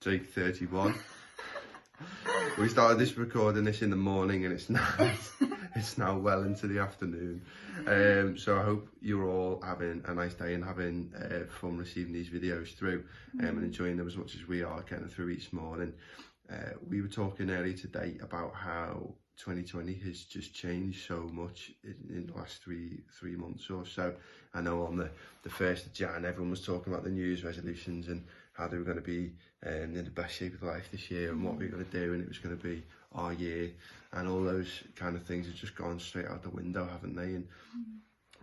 Take 31. We started recording this in the morning, and it's now well into the afternoon. So I hope you're all having a nice day and having fun receiving these videos through, and enjoying them as much as we are getting through each morning. We were talking earlier today about how 2020 has just changed so much in the last three months or so. I know on the 1st of Jan, everyone was talking about the New Year's resolutions and how they were going to be in the best shape of life this year, and what we were going to do, and it was going to be our year, and all those kind of things have just gone straight out the window, haven't they? And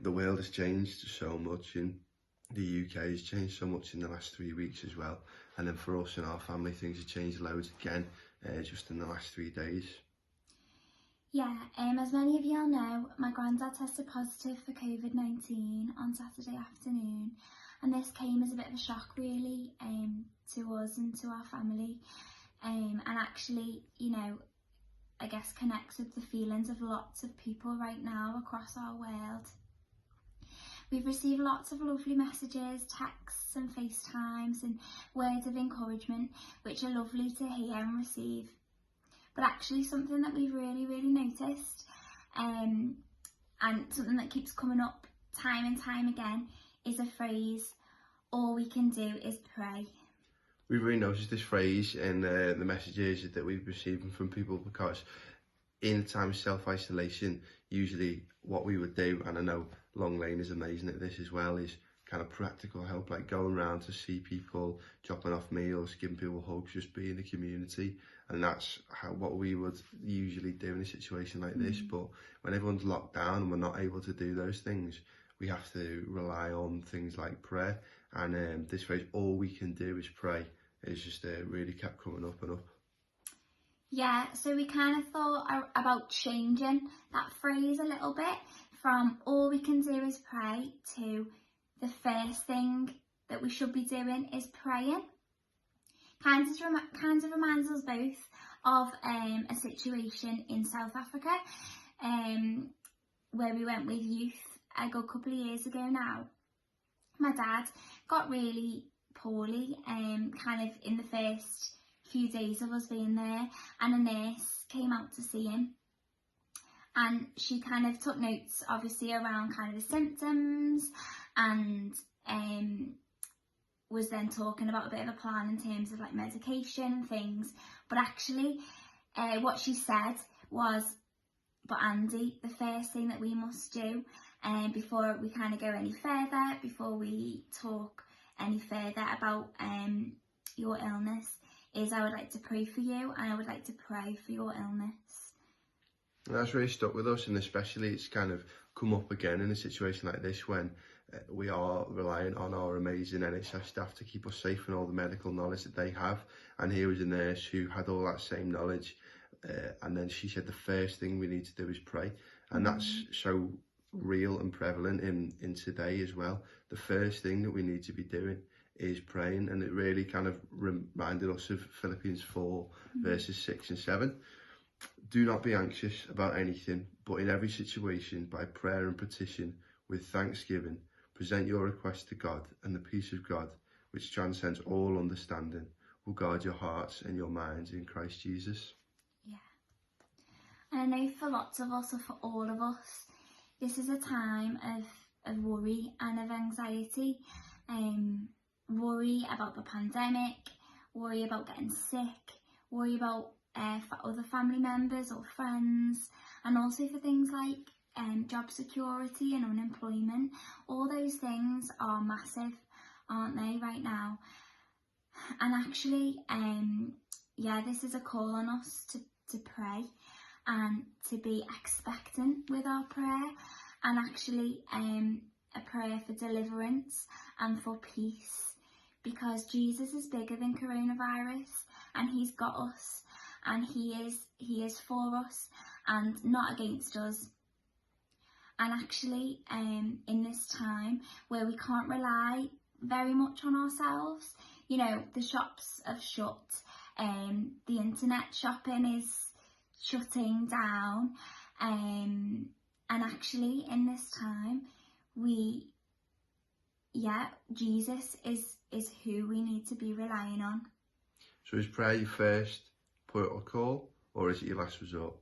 the world has changed so much, and the UK has changed so much in the last 3 weeks as well. And then for us and our family, things have changed loads again just in the last 3 days. Yeah, as many of y'all know, my granddad tested positive for COVID-19 on Saturday afternoon, and this came as a bit of a shock really to us and to our family, and actually, you know, I guess connects with the feelings of lots of people right now across our world. We've received lots of lovely messages, texts and FaceTimes and words of encouragement, which are lovely to hear and receive. But actually something that we've really noticed, and something that keeps coming up time and time again, is a phrase, all we can do is pray. We've really noticed this phrase in the messages that we've received from people, because in a time of self-isolation, usually what we would do, and I know Long Lane is amazing at this as well, is kind of practical help, like going around to see people, dropping off meals, giving people hugs, just be in the community. And that's what we would usually do in a situation like this. But when everyone's locked down and we're not able to do those things, we have to rely on things like prayer. And this phrase, all we can do is pray, is just really kept coming up and up. Yeah, so we kind of thought about changing that phrase a little bit from all we can do is pray to the first thing that we should be doing is praying. Kind of reminds us both of a situation in South Africa where we went with youth a good couple of years ago now. My dad got really poorly kind of in the first few days of us being there, and a nurse came out to see him, and she kind of took notes obviously around kind of the symptoms, and was then talking about a bit of a plan in terms of like medication and things. But actually what she said was, but Andy, the first thing that we must do before we kind of go any further, before we talk any further about your illness, is I would like to pray for you, and I would like to pray for your illness. And that's really stuck with us, and especially it's kind of come up again in a situation like this when we are relying on our amazing NHS staff to keep us safe and all the medical knowledge that they have. And here was a nurse who had all that same knowledge, and then she said the first thing we need to do is pray. And that's so real and prevalent in today as well. The first thing that we need to be doing is praying, and it really kind of reminded us of Philippians 4 verses 6 and 7. Do not be anxious about anything, but in every situation, by prayer and petition, with thanksgiving, present your requests to God, and the peace of God, which transcends all understanding, will guard your hearts and your minds in Christ Jesus. Yeah. And I know for lots of us, or for all of us, this is a time of worry and of anxiety. Worry about the pandemic, worry about getting sick, worry about for other family members or friends, and also for things like job security and unemployment. All those things are massive, aren't they, right now? And actually, yeah, this is a call on us to pray and to be expectant with our prayer, and actually a prayer for deliverance and for peace, because Jesus is bigger than coronavirus, and he's got us, and he is for us and not against us. And actually in this time where we can't rely very much on ourselves, you know, the shops have shut, the internet shopping is shutting down, and actually in this time Jesus is who we need to be relying on. So is prayer your first port of call, or is it your last resort?